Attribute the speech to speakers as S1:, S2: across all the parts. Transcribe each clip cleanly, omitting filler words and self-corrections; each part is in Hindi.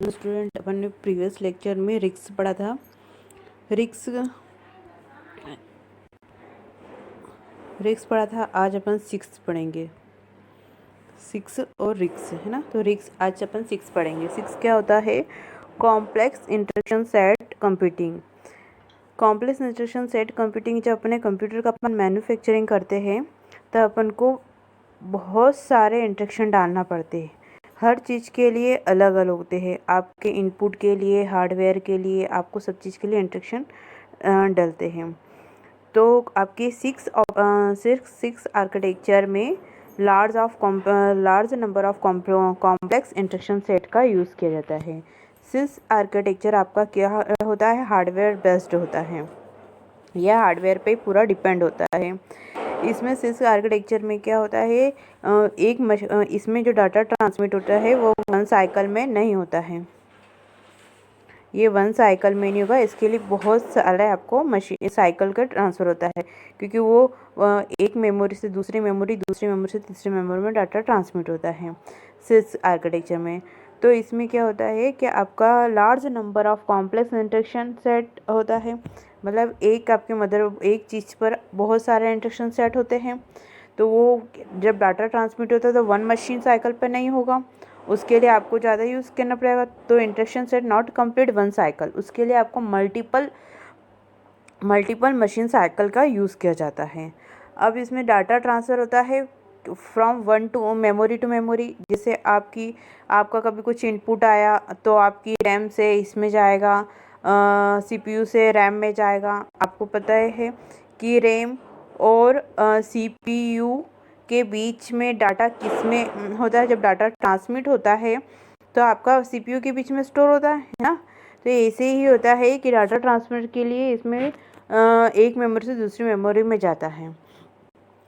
S1: स्टूडेंट, अपन ने प्रीवियस लेक्चर में रिक्स पढ़ा था। रिक्स पढ़ा था। आज अपन सिक्स पढ़ेंगे। सिक्स और रिक्स है ना। तो रिक्स आज अपन सिक्स पढ़ेंगे। सिक्स क्या होता है? Complex instruction set computing. Complex instruction set computing, जब अपने कंप्यूटर का अपन मैन्युफैक्चरिंग करते हैं तब अपन को बहुत सारे इंस्ट्रक्शन डालना पड़ते हैं। हर चीज़ के लिए अलग अलग होते हैं। आपके इनपुट के लिए, हार्डवेयर के लिए, आपको सब चीज़ के लिए इंस्ट्रक्शन डलते हैं। तो आपकी सिक्स आर्किटेक्चर में large number of complex instruction set का यूज़ किया जाता है। सिक्स आर्किटेक्चर आपका क्या होता है? हार्डवेयर बेस्ड होता है। यह हार्डवेयर पे पूरा डिपेंड होता है। इसमें सिक्स आर्किटेक्चर में क्या होता है, इसमें जो डाटा ट्रांसमिट होता है वो वन साइकिल में नहीं होता है। ये वन साइकिल में नहीं होगा। इसके लिए बहुत सारा आपको मशीन साइकिल का ट्रांसफ़र होता है, क्योंकि वो एक मेमोरी से दूसरी मेमोरी से तीसरी मेमोरी में डाटा ट्रांसमिट होता है सिक्स आर्किटेक्चर में। तो इसमें क्या होता है कि आपका large number of complex instruction set होता है। मतलब एक चीज़ पर बहुत सारे इंस्ट्रक्शन सेट होते हैं। तो वो जब डाटा ट्रांसमिट होता है तो वन मशीन साइकिल पर नहीं होगा, उसके लिए आपको ज़्यादा यूज़ करना पड़ेगा। तो instruction set not complete one cycle, उसके लिए आपको मल्टीपल मशीन साइकिल का यूज़ किया जाता है। अब इसमें डाटा ट्रांसफ़र होता है फ्रॉम वन टू मेमोरी। जैसे आपका कभी कुछ इनपुट आया तो आपकी रैम से इसमें जाएगा, सीपीयू से रैम में जाएगा। आपको पता है कि रैम और सीपीयू के बीच में डाटा किस में होता है? जब डाटा ट्रांसमिट होता है तो आपका सीपीयू के बीच में स्टोर होता है ना। तो ऐसे ही होता है कि डाटा ट्रांसफर के लिए इसमें एक मेमोरी से दूसरी मेमोरी में जाता है।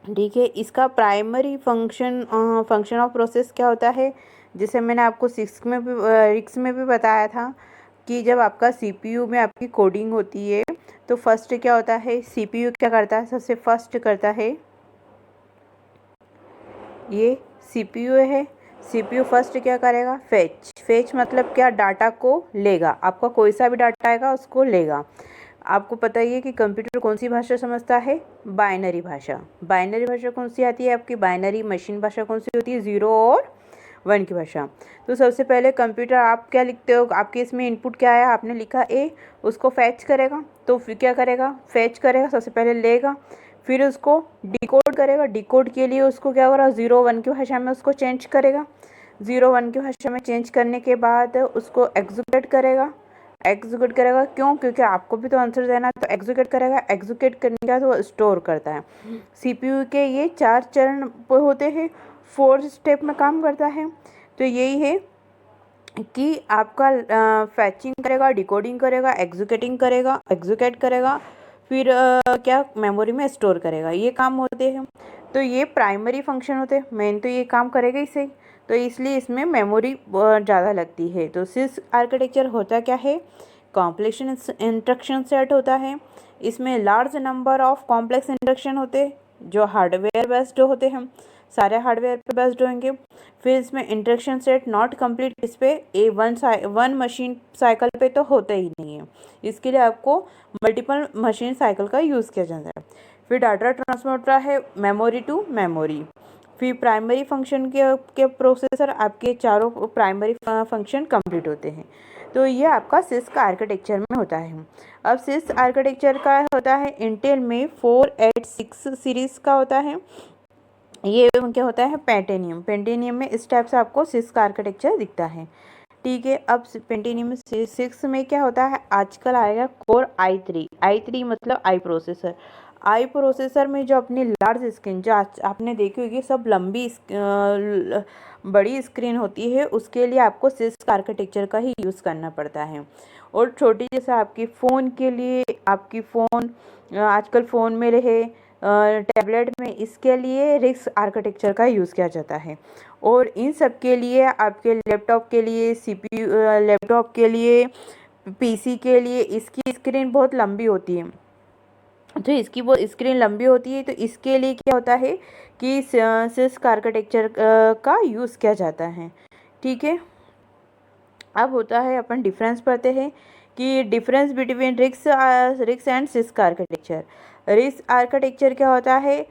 S1: ठीक है। इसका प्राइमरी फंक्शन ऑफ प्रोसेस क्या होता है? जैसे मैंने आपको रिक्स में भी बताया था कि जब आपका सीपीयू में आपकी कोडिंग होती है तो फर्स्ट क्या होता है? सीपीयू क्या करता है? सबसे फर्स्ट करता है, ये सीपीयू है। सीपीयू फर्स्ट क्या करेगा? फेच मतलब क्या? डाटा को लेगा। आपका कोई सा भी डाटा आएगा उसको लेगा। आपको पता ही है कि कंप्यूटर कौन सी भाषा समझता है? बाइनरी भाषा। बाइनरी भाषा कौन सी आती है आपकी? बाइनरी मशीन भाषा कौन सी होती है? 0 और 1 की भाषा। तो सबसे पहले कंप्यूटर आप क्या लिखते हो? आपके इसमें इनपुट क्या आया? आपने लिखा ए, उसको फैच करेगा। तो फिर क्या करेगा? फैच करेगा, सबसे पहले लेगा, फिर उसको डिकोड करेगा। डिकोड के लिए उसको क्या करेगा? 0 1 की भाषा में उसको चेंज करेगा। 0 1 की भाषा में चेंज करने के बाद उसको एग्जीक्यूट करेगा। क्यों? क्योंकि आपको भी तो आंसर देना है, तो एग्जीक्यूट करेगा। एग्जीक्यूट करने के बाद वो स्टोर करता है। सीपीयू के ये 4 चरण होते हैं, 4 स्टेप में काम करता है। तो यही है कि आपका फैचिंग करेगा, डिकोडिंग करेगा, एग्जीक्यूट करेगा, फिर क्या मेमोरी में स्टोर करेगा। ये काम होते हैं। तो ये प्राइमरी फंक्शन होते हैं। मेन तो ये काम करेगा ही सही, तो इसलिए इसमें मेमोरी ज़्यादा लगती है। तो सिक्स आर्किटेक्चर होता क्या है? कॉम्प्लेक्स इंस्ट्रक्शन सेट होता है। इसमें large number of complex instruction होते हैं जो हार्डवेयर बेस्ड होते हैं, सारे हार्डवेयर पे बेस्ड होंगे। फिर इसमें इंस्ट्रक्शन सेट नॉट कंप्लीट, इस पे वन मशीन साइकिल पे तो होता ही नहीं है। इसके लिए आपको मल्टीपल मशीन साइकिल का यूज़ किया जाता है। फिर डाटा ट्रांसफर होता है मेमोरी टू मेमोरी। फिर प्राइमरी फंक्शन के प्रोसेसर आपके चारों प्राइमरी फंक्शन कंप्लीट होते हैं। तो ये आपका सिस्क आर्किटेक्चर में होता है। अब सिस्क आर्किटेक्चर का होता है इंटेल में 486 सीरीज़ का होता है। ये क्या होता है? पेंटिनियम में इस टाइप से आपको सिस्क आर्किटेक्चर दिखता है। ठीक है। अब पेंटिनियम 6 में क्या होता है? आजकल आएगा कोर i3 मतलब आई प्रोसेसर में जो अपनी लार्ज स्क्रीन, जो आपने देखी होगी सब बड़ी स्क्रीन होती है, उसके लिए आपको सिस्क आर्किटेक्चर का ही यूज़ करना पड़ता है। और छोटी जैसे आपकी फ़ोन के लिए, आजकल फ़ोन में रहे, टैबलेट में, इसके लिए रिक्स आर्किटेक्चर का यूज़ किया जाता है। और इन सब के लिए आपके लैपटॉप के लिए लैपटॉप के लिए, पीसी के लिए इसकी स्क्रीन बहुत लंबी होती है। तो इसकी वो स्क्रीन लंबी होती है, तो इसके लिए क्या होता है कि सिस्क आर्किटेक्चर का यूज़ किया जाता है। ठीक है। अब होता है अपन डिफरेंस पढ़ते हैं कि difference between RISC and CISC architecture. RISC architecture क्या होता है?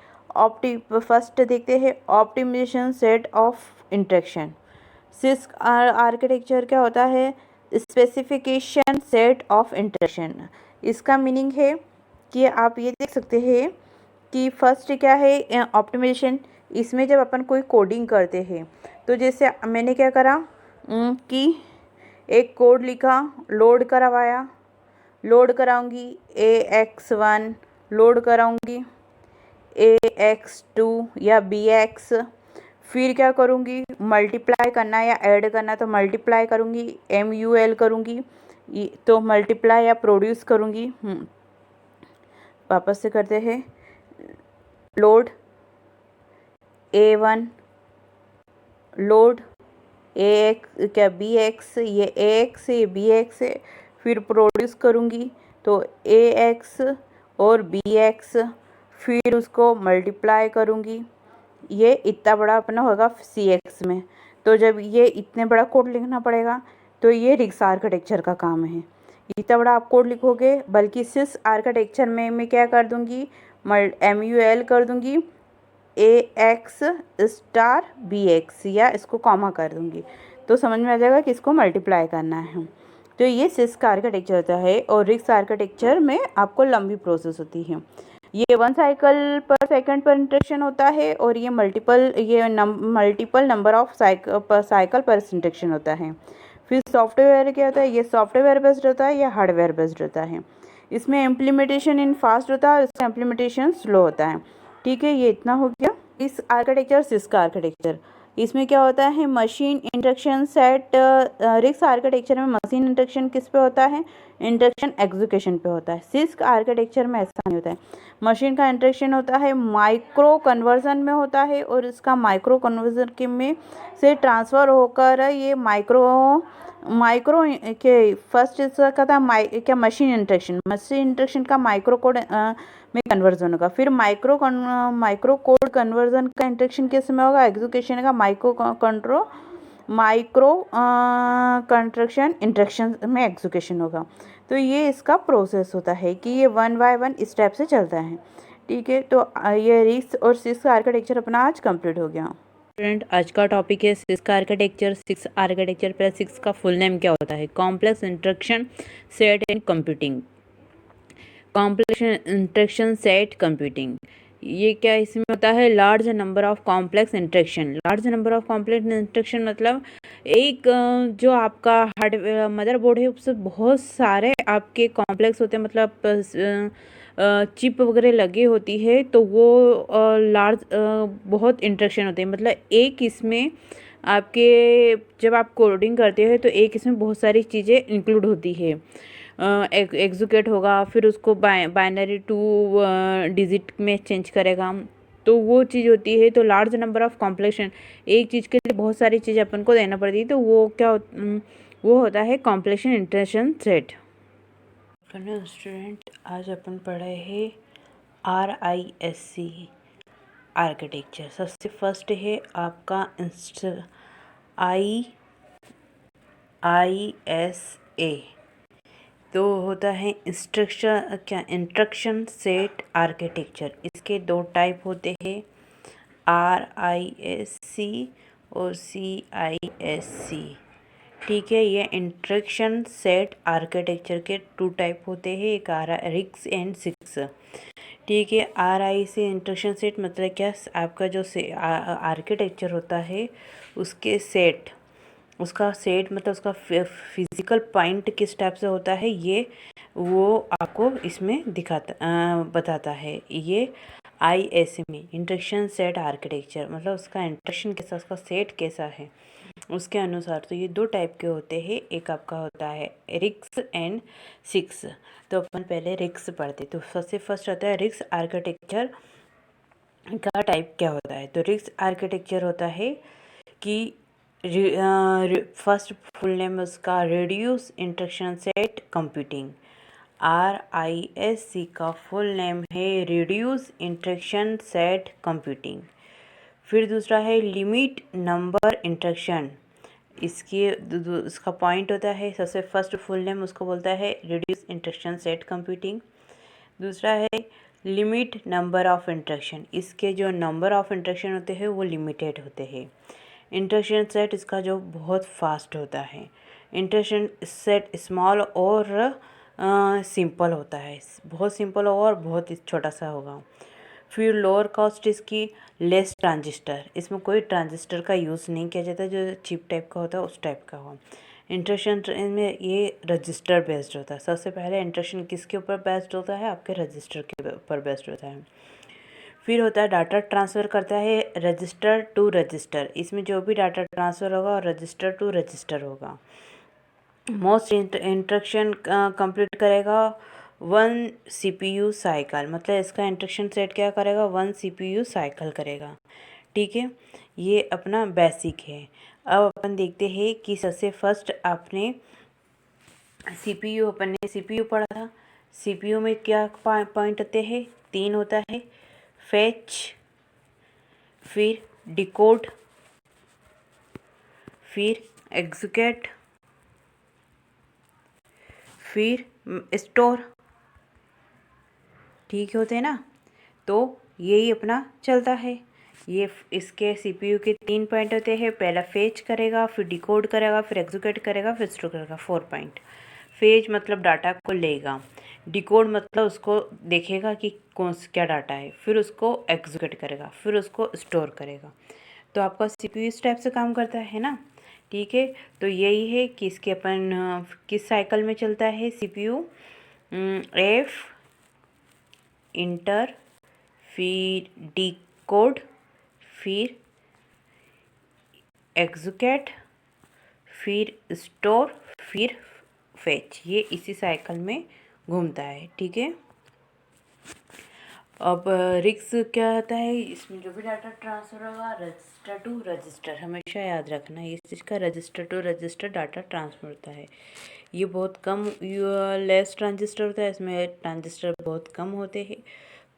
S1: फर्स्ट देखते हैं optimisation set of interaction. CISC architecture क्या होता है? Specification set of interaction. इसका मीनिंग है कि आप ये देख सकते हैं कि फर्स्ट क्या है ऑप्टिमाइजेशन। इसमें जब अपन कोई कोडिंग करते हैं तो जैसे मैंने क्या करा कि एक कोड लिखा, लोड करवाया, लोड कराऊंगी AX1, लोड कराऊंगी AX2 या BX, फिर क्या करूंगी मल्टीप्लाई करना या ऐड करना तो मल्टीप्लाई करूंगी MUL करूंगी, तो मल्टीप्लाई या प्रोड्यूस करूंगी। वापस से करते हैं लोड A1, लोड AX क्या BX, ये AX ये BX है, फिर प्रोड्यूस करूँगी तो AX और BX, फिर उसको मल्टीप्लाई करूँगी, ये इतना बड़ा अपना होगा CX में। तो जब ये इतने बड़ा कोड लिखना पड़ेगा तो ये रिक्स आर्किटेक्चर का काम है। इतना बड़ा आप कोड लिखोगे, बल्कि सिस्क आर्किटेक्चर में मैं क्या कर दूँगी MUL कर दूँगी AX स्टार BX या इसको कॉमा कर दूँगी तो समझ में आ जाएगा कि इसको मल्टीप्लाई करना है। तो ये सिस्क आर्किटेक्चर होता है और रिक्स आर्किटेक्चर में आपको लंबी प्रोसेस होती है। ये 1 साइकिल पर सेकंड पर इंटरेक्शन होता है और ये मल्टीपल नंबर ऑफ साइकिल पर इंटरेक्शन होता है। फिर सॉफ्टवेयर क्या होता है? ये सॉफ्टवेयर बेस्ड होता है या हार्डवेयर बेस्ड होता है। इसमें इम्प्लीमेंटेशन इन फास्ट होता है और इसका इम्प्लीमेंटेशन स्लो होता है। ठीक है, ये इतना हो गया इस आर्किटेक्चर सिस्क आर्किटेक्चर। इसमें क्या होता है मशीन इंस्ट्रक्शन सेट। रिक्स आर्किटेक्चर में मशीन इंस्ट्रक्शन किस पे होता है? इंस्ट्रक्शन एग्जीक्यूशन पे होता है। सिस्क आर्किटेक्चर में ऐसा नहीं होता है। मशीन का इंस्ट्रक्शन होता है माइक्रो कन्वर्जन में होता है और इसका माइक्रो कन्वर्जन के में से ट्रांसफ़र होकर ये माइक्रो के फर्स्ट इसका था क्या मशीन इंस्ट्रक्शन का माइक्रो कोड में कन्वर्जन होगा। फिर माइक्रो कोड कन्वर्जन का इंस्ट्रक्शन किस में होगा? एग्जीक्यूशन का माइक्रो कंस्ट्रक्शन इंस्ट्रक्शन में एग्जीक्यूशन होगा। तो ये इसका प्रोसेस होता है कि ये 1 बाय 1 स्टेप से चलता है। ठीक है, तो ये रिक्स और सिस्क आर्किटेक्चर अपना आज कंप्लीट हो गया। स्टूडेंट, आज का टॉपिक है सिस्क आर्किटेक्चर। सिस्क आर्किटेक्चर पर सिस्क का फुल नेम क्या होता है? Complex instruction set and computing. Complex instruction set computing, ये क्या इसमें होता है? Large number of complex instruction. Large number of complex instruction मतलब एक जो आपका हार्डवेयर मदरबोर्ड है उसमें बहुत सारे आपके कॉम्प्लेक्स होते हैं, मतलब चिप वगैरह लगी होती है तो वो लार्ज बहुत इंस्ट्रक्शन होते हैं। मतलब एक इसमें आपके जब आप कोडिंग करते हैं तो एक इसमें बहुत सारी चीज़ें इंक्लूड होती है। एग्जीक्यूट होगा, फिर उसको बाइनरी टू डिजिट में चेंज करेगा, तो वो चीज़ होती है। तो लार्ज नंबर ऑफ कॉम्प्लेक्शन, एक चीज़ के लिए बहुत सारी चीज़ें अपन को देना पड़ती है, तो वो क्या वो होता है कॉम्प्लेक्शन इंस्ट्रक्शन सेट। स्टूडेंट, आज अपन पढ़े हैं RISC आर्किटेक्चर। सबसे फर्स्ट है आपका ISA, तो होता है इंस्ट्रक्शन सेट आर्किटेक्चर। इसके 2 टाइप होते हैं, RISC और CISC। ठीक है, ये इंस्ट्रक्शन सेट आर्किटेक्चर के 2 टाइप होते हैं, एक रिक्स एंड सिक्स। ठीक है, RISC इंस्ट्रक्शन सेट मतलब क्या? आपका जो आर्किटेक्चर होता है उसके सेट, उसका सेट मतलब उसका फिजिकल पॉइंट किस टाइप से होता है ये वो आपको इसमें बताता है। ये ISA में इंस्ट्रक्शन सेट आर्किटेक्चर मतलब उसका इंस्ट्रक्शन कैसा, उसका सेट कैसा है उसके अनुसार। तो ये 2 टाइप के होते हैं, एक आपका होता है रिक्स एंड सिक्स। तो अपन पहले रिक्स पढ़ते, तो सबसे फर्स्ट होता है रिक्स आर्किटेक्चर का टाइप क्या होता है। तो रिक्स आर्किटेक्चर होता है कि फर्स्ट फुल नेम उसका reduce instruction set computing. RISC का फुल नेम है रिड्यूस इंस्ट्रक्शन सेट कंप्यूटिंग। फिर दूसरा है लिमिट नंबर इंस्ट्रक्शन, इसका पॉइंट होता है, सबसे फर्स्ट फुल नेम उसको बोलता है रिड्यूस इंस्ट्रक्शन सेट कंप्यूटिंग। दूसरा है लिमिट नंबर ऑफ इंस्ट्रक्शन, इसके जो नंबर ऑफ इंस्ट्रक्शन होते हैं वो लिमिटेड होते हैं। इंस्ट्रक्शन सेट इसका जो बहुत फास्ट होता है। इंस्ट्रक्शन सेट स्मॉल और सिंपल होता है, बहुत सिंपल होगा और बहुत छोटा सा होगा। फिर लोअर कॉस्ट इसकी लेस ट्रांजिस्टर, इसमें कोई ट्रांजिस्टर का यूज़ नहीं किया जाता, जो चिप टाइप का होता है उस टाइप का हो। इंस्ट्रक्शन में ये रजिस्टर बेस्ड होता है। सबसे पहले इंस्ट्रक्शन किसके ऊपर बेस्ड होता है, आपके रजिस्टर के ऊपर बेस्ड होता है। फिर होता है डाटा ट्रांसफ़र करता है रजिस्टर टू रजिस्टर, इसमें जो भी डाटा ट्रांसफ़र होगा रजिस्टर टू रजिस्टर होगा। मोस्ट इंस्ट्रक्शन कंप्लीट करेगा 1 CPU साइकिल, मतलब इसका इंस्ट्रक्शन सेट क्या करेगा, 1 CPU साइकिल करेगा। ठीक है, ये अपना बेसिक है। अब अपन देखते हैं कि सबसे फर्स्ट आपने अपन ने CPU पढ़ा था। CPU में क्या पॉइंट होते हैं, 3 होता है, फेच, फिर डिकोड, फिर एग्जीक्यूट, फिर स्टोर। ठीक होते हैं ना, तो यही अपना चलता है। ये इसके CPU के 3 पॉइंट होते हैं, पहला फेच करेगा, फिर डिकोड करेगा, फिर एग्जीक्यूट करेगा, फिर स्टोर करेगा। 4 पॉइंट। फेच मतलब डाटा को लेगा, डिकोड मतलब उसको देखेगा कि क्या डाटा है, फिर उसको एग्जीक्यूट करेगा, फिर उसको स्टोर करेगा। तो आपका CPU इस टाइप से काम करता है ना। ठीक है, तो यही है कि इसके अपन किस साइकिल में चलता है CPU, एफ, इंटर, फिर डिकोड, फिर एग्जीक्यूट, फिर स्टोर, फिर फेच, ये इसी साइकिल में घूमता है। ठीक है, अब रिक्स क्या होता है, इसमें जो भी डाटा ट्रांसफ़र होगा रजिस्टर टू रजिस्टर, हमेशा याद रखना ये चीज़ का, register to register data transfer होता है। ये बहुत कम लेस ट्रांजिस्टर होता है, इसमें ट्रांजिस्टर बहुत कम होते हैं,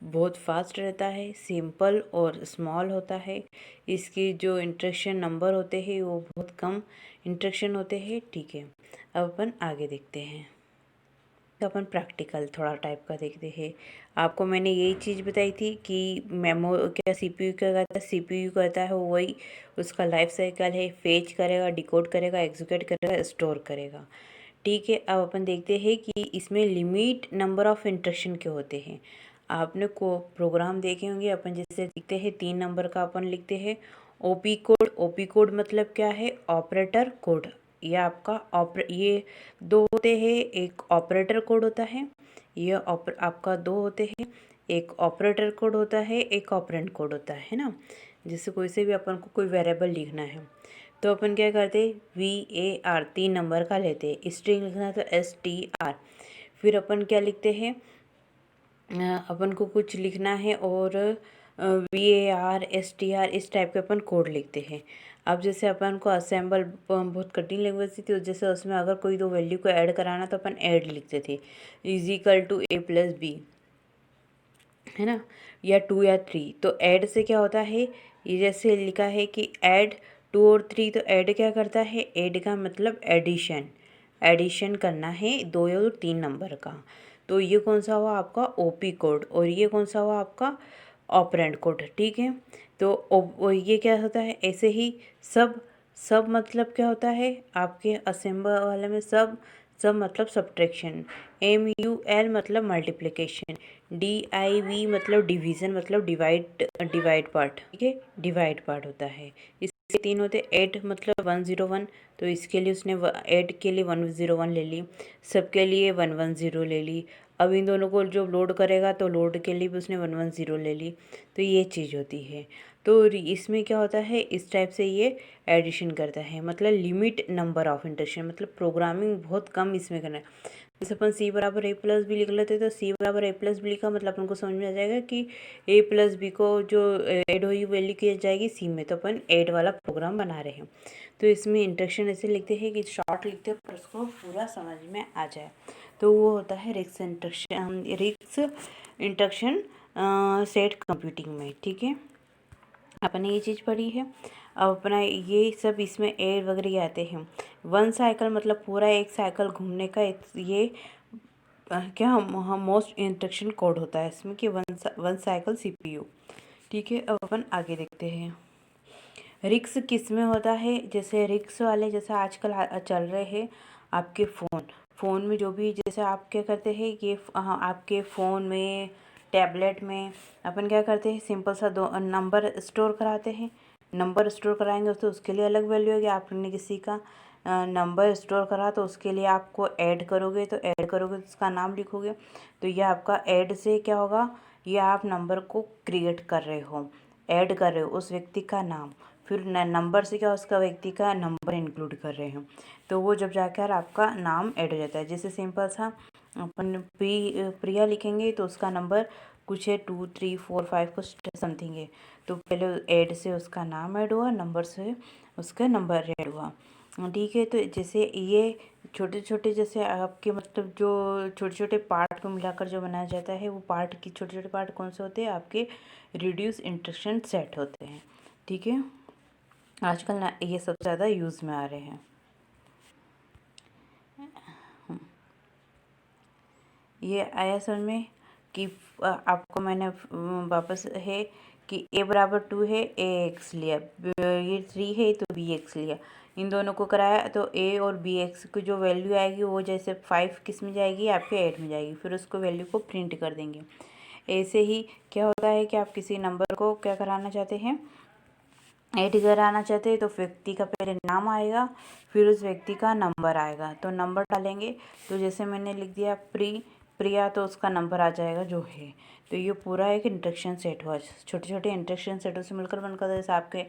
S1: बहुत फास्ट रहता है, सिंपल और स्मॉल होता है। इसकी जो इंस्ट्रक्शन नंबर होते हैं वो बहुत कम इंस्ट्रक्शन होते हैं। ठीक है, अब अपन आगे देखते हैं। तो अपन प्रैक्टिकल थोड़ा टाइप का देखते हैं। आपको मैंने यही चीज़ बताई थी कि क्या CPU क्या करता है, CPU करता है वही उसका लाइफ साइकिल है, फेच करेगा, डिकोड करेगा, एग्जीक्यूट करेगा, स्टोर करेगा। ठीक है, अब अपन देखते हैं कि इसमें लिमिट नंबर ऑफ इंस्ट्रक्शन के होते हैं। आपने को प्रोग्राम देखे होंगे, अपन जैसे लिखते हैं 3 नंबर का अपन लिखते हैं OP कोड। OP कोड मतलब क्या है, ऑपरेटर कोड। ये आपका ये 2 होते हैं, एक ऑपरेटर कोड होता है, ये आपका 2 होते हैं, एक ऑपरेटर कोड होता है, एक ऑपरेंड कोड होता है ना। जैसे कोई से भी अपन को कोई वेरिएबल लिखना है तो अपन क्या करते, VAR 3 नंबर का लेते हैं। स्ट्रिंग लिखना है तो STR। फिर अपन क्या लिखते हैं, अपन को कुछ लिखना है और VAR STR इस टाइप के अपन कोड लिखते हैं। अब जैसे अपन को असेंबल बहुत कठिन लैंग्वेज थी, तो जैसे उसमें अगर कोई 2 वैल्यू को ऐड कराना तो अपन ऐड लिखते थे, इजिकल टू A+B, है ना, या 2 या 3। तो ऐड से क्या होता है, ये जैसे लिखा है कि ऐड 2 और 3, तो ऐड क्या करता है, ऐड का मतलब एडिशन करना है 2 और 3 नंबर का। तो ये कौन सा हुआ आपका OP कोड, और ये कौन सा हुआ आपका ऑपरेंड कोड। ठीक है, तो ये क्या होता है, ऐसे ही सब मतलब क्या होता है आपके असेंबल वाले में, सब मतलब सब्ट्रैक्शन, MUL मतलब मल्टीप्लिकेशन, DIV मतलब डिवीज़न, मतलब डिवाइड पार्ट। ठीक है, डिवाइड पार्ट होता है। इसके 3 होते, ऐड मतलब 101, तो इसके लिए उसने ऐड के लिए 101 ले ली, सबके लिए 110 ले ली। अब इन दोनों को जो लोड करेगा तो लोड के लिए भी उसने 110 ले ली। तो ये चीज़ होती है। तो इसमें क्या होता है, इस टाइप से ये एडिशन करता है, मतलब लिमिट नंबर ऑफ इंस्ट्रक्शन, मतलब प्रोग्रामिंग बहुत कम इसमें करना है। जैसे अपन C बराबर A+B लिख लेते हैं, तो C बराबर A+B लिखा मतलब अपन को समझ में आ जाएगा कि A+B को जो ऐड हुई वैल्यू की जाएगी C में, तो अपन ऐड वाला प्रोग्राम बना रहे हैं। तो इसमें इंस्ट्रक्शन ऐसे लिखते हैं कि शॉर्ट लिखते हैं पर उसको पूरा समझ में आ जाए, तो वो होता है रिक्स इंस्ट्रक्शन सेट कंप्यूटिंग में। ठीक है, अपन ने ये चीज़ पढ़ी है। अब अपना ये सब इसमें ऐड वगैरह आते हैं। 1 साइकिल मतलब पूरा एक साइकिल घूमने का ये क्या हम मोस्ट इंस्ट्रक्शन कोड होता है इसमें कि 1 साइकिल CPU। ठीक है, अब अपन आगे देखते हैं। रिक्स किस में होता है? जैसे रिक्स वाले जैसे आजकल चल रहे हैं आपके फ़ोन में जो भी, जैसे आप क्या करते हैं ये आपके फ़ोन में, टैबलेट में अपन क्या करते हैं, सिंपल सा 2 नंबर स्टोर कराते हैं। नंबर स्टोर कराएंगे तो उसके लिए अलग वैल्यू होगी। आपने किसी का नंबर स्टोर करा तो उसके लिए आपको ऐड करोगे तो उसका नाम लिखोगे तो ये आपका ऐड से क्या होगा, ये आप नंबर को क्रिएट कर रहे हो, ऐड कर रहे हो उस व्यक्ति का नाम, फिर नंबर से क्या उसका व्यक्ति का नंबर इंक्लूड कर रहे हो, तो वो जब जाकर आपका नाम ऐड हो जाता है। जैसे सिंपल सा अपन प्रिया लिखेंगे तो उसका नंबर कुछ है 2 3 4 5 कुछ समथिंग है, तो पहले ऐड से उसका नाम ऐड हुआ, नंबर से उसका नंबर ऐड हुआ। ठीक है, तो जैसे ये छोटे छोटे जैसे आपके मतलब जो छोटे छोटे पार्ट को मिलाकर जो बनाया जाता है, वो पार्ट की छोटे छोटे पार्ट कौन से होते हैं, आपके रिड्यूस इंस्ट्रक्शन सेट होते हैं। ठीक है, आजकल ना ये सबसे ज़्यादा यूज़ में आ रहे हैं। ये आया समझ में कि आपको मैंने वापस है कि a बराबर 2 है, ax लिया, ये 3 है तो bx लिया, इन दोनों को कराया तो a और bx की जो वैल्यू आएगी वो जैसे 5 किस में जाएगी, आपके 8 में जाएगी, फिर उसको वैल्यू को प्रिंट कर देंगे। ऐसे ही क्या होता है कि आप किसी नंबर को क्या कराना चाहते हैं, ऐड कराना चाहते हैं, तो व्यक्ति का पहले नाम आएगा, फिर उस व्यक्ति का नंबर आएगा, तो नंबर डालेंगे तो जैसे मैंने लिख दिया प्रिया, तो उसका नंबर आ जाएगा जो है। तो ये पूरा एक इंस्ट्रक्शन सेट हुआ, छोटे छोटे इंस्ट्रक्शन सेटों से मिलकर बनकर, जैसे आपके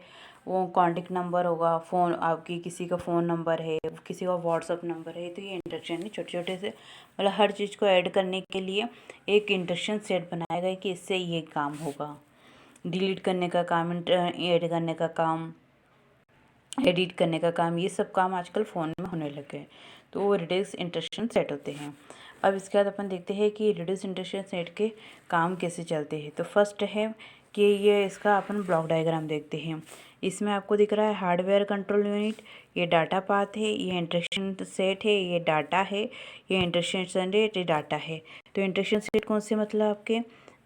S1: वो कॉन्टेक्ट नंबर होगा, फ़ोन आपकी किसी का फ़ोन नंबर है, किसी का व्हाट्सअप नंबर है, तो ये इंस्ट्रक्शन है छोटे छोटे से, मतलब हर चीज़ को ऐड करने के लिए एक इंस्ट्रक्शन सेट बनाया गया कि इससे ये काम होगा। डिलीट करने का काम, ऐड करने का काम, एडिट करने का काम, ये सब काम आजकल फ़ोन में होने लगे हैं, तो वो रिड्यूस इंस्ट्रक्शन सेट होते हैं। अब इसके बाद अपन देखते हैं कि रिड्यूस इंस्ट्रक्शन सेट के काम कैसे चलते हैं। तो फर्स्ट है कि ये इसका अपन ब्लॉक डायग्राम देखते हैं। इसमें आपको दिख रहा है हार्डवेयर कंट्रोल यूनिट, ये डाटा पाथ है, ये इंस्ट्रक्शन सेट है, ये डाटा है, ये इंस्ट्रक्शन सेट, ये डाटा है। तो इंस्ट्रक्शन सेट कौन से, मतलब आपके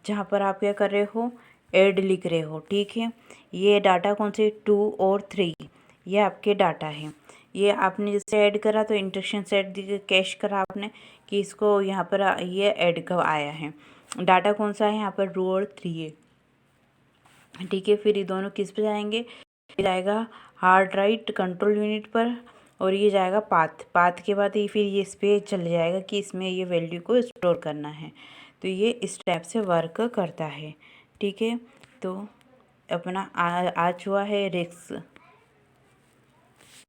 S1: जहाँ पर आप क्या कर रहे हो, ऐड लिख रहे हो। ठीक है, ये डाटा कौन से, 2 और 3, ये आपके डाटा है। ये आपने जैसे ऐड करा तो इंस्ट्रक्शन सेट कैश करा आपने कि इसको यहाँ पर ये ऐड कब आया है, डाटा कौन सा है यहाँ पर, 2 और 3 है। ठीक है, फिर ये दोनों किस पे जाएंगे, ये जाएगा हार्ड राइट कंट्रोल यूनिट पर, और ये जाएगा पाथ के बाद ये फिर ये इस पर चले जाएगा कि इसमें ये वैल्यू को स्टोर करना है। तो ये इस टाइप से वर्क करता है। ठीक है, तो अपना आज हुआ है रिक्स।